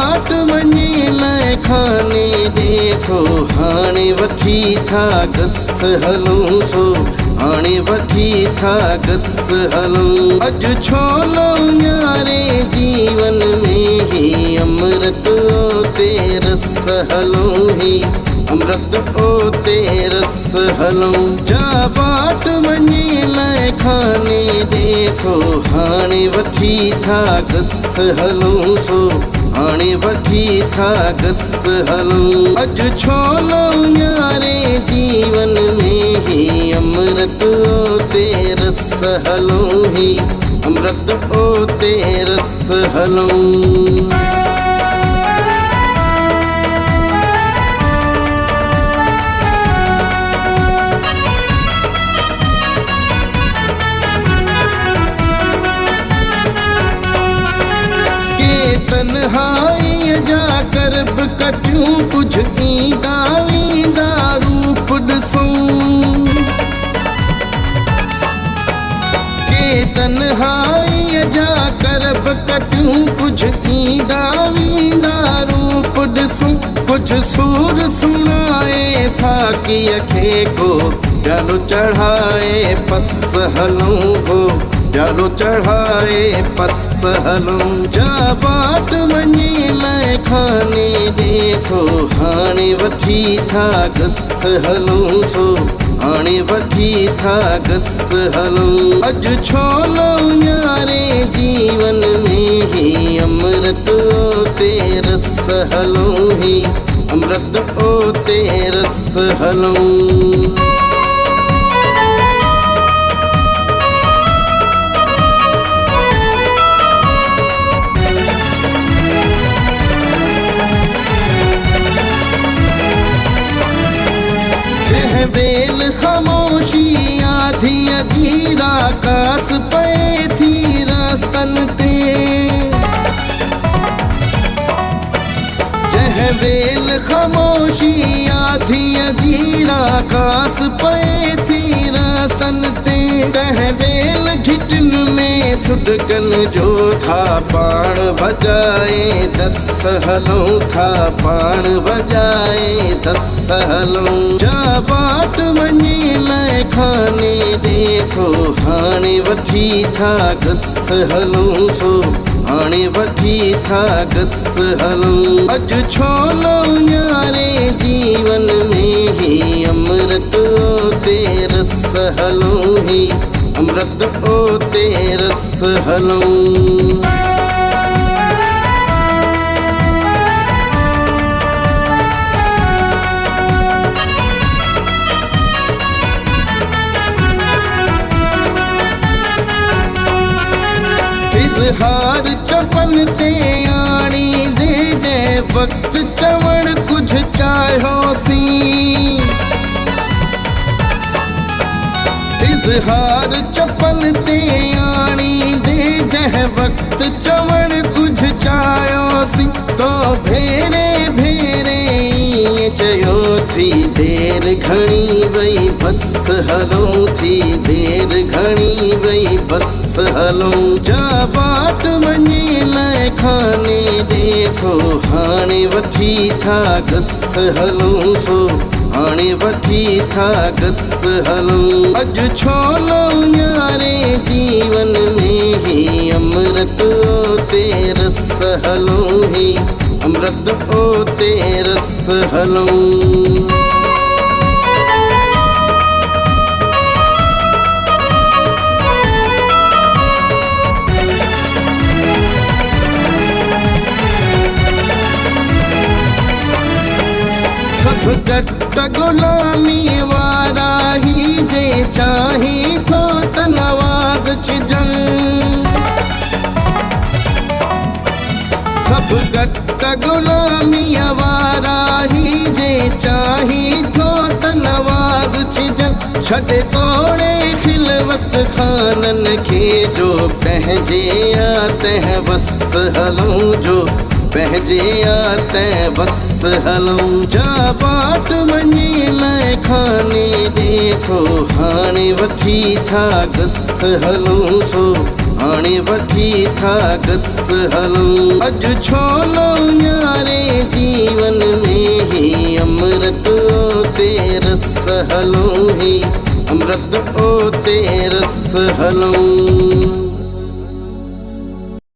बाट वञे लाइ खाने ॾे सो हाणे वठी था गस हलूं सो हाणे वठी था गस हलूं। अॼु छो न न्यारे जीवन में ही अमृत ते रस हलूं ही अमृत ते रस हलूं। जा बाट वञे लाइ खाने ॾे सो हाणे वठी था गस हलूं सो हाणे वठी था गस हलूं। अॼु छो न न्यारे जीवन में ही अमृत ते रस हलूं ही अमृत ते रस हलूं। तन्हाई जा करब कटियूं कुझु ईंदा वेंदा रूप ॾिसूं के तन्हाई जा करब कटियूं कुझु ईंदा वेंदा रूप ॾिसूं। कुझु सूर सुणाए साकीअ खे को प्यालो चढ़ाए पस हलूं हो प्यालो चढ़ाए पस हलूं। जा बाट वञे लाइ खाने ॾे सो हाणे वठी था गस हलूं सो हाणे वठी था गस हलूं। अॼु छो न न्यारे जीवन में ही अमृत ते रस हलूं ही अमृत ते रस हलूं। बेल ख़ामोशी आधी अजीरा कास पए थी रास्तन ते जह बेल ख़ामोशी आधी अजीरा कास पए थी रास्तन ते। तह बेल घिटन में सुडकन जो था पाण भजाए दस हलूं था पाण भजाए दस हलूं। जा बाट वञे लाइ खाने ॾे सो हाणे वठी था गस हलूं सो हाणे वठी था गस हलूं। अॼु छो न न्यारे जीवन में ही अमृत ते रस हलूं ही अमृत ते रस हलूं। इज़हार चपन ते आणी दे जंहिं वक़्त चवण कुझु चाहियोसीं। इज़हार चपन ते आणी दे जंहिं वक़्त चवण कुझु चाहियोसीं। तो भेरे भेरे ईअं चयो थी देर घणी वई बस हलूं थी देर घणी वई बस हलूं। जा बाट वञे लाइ खाने ॾे सो हाणे वठी था गस हलूं सो हाणे वठी था गस हलूं। अॼु छो न न्यारे जीवन में ही अमृत ते रस हलूं ही अमृत ते रस हलूं। सब गट गुलामी वारा ही जे चाही थो त नवाज़ छिजन। सब गट गुलामी वारा ही जे चाही थो त नवाज़ छिजन। छॾे तोड़े खिलवत खानन खे जो पंहिंजे आ तंहिं वस हलूं जो पंहिंजे आते बस हलूं जा बाट वञी लाइ खाने ॾेसो हाणे वठी था गस हलूं सो हाणे वठी था गस हलूं अॼु छो न न्यारे जीवन में ही अमृत ओते रस हलूं ही अमृत ओते रस हलूं।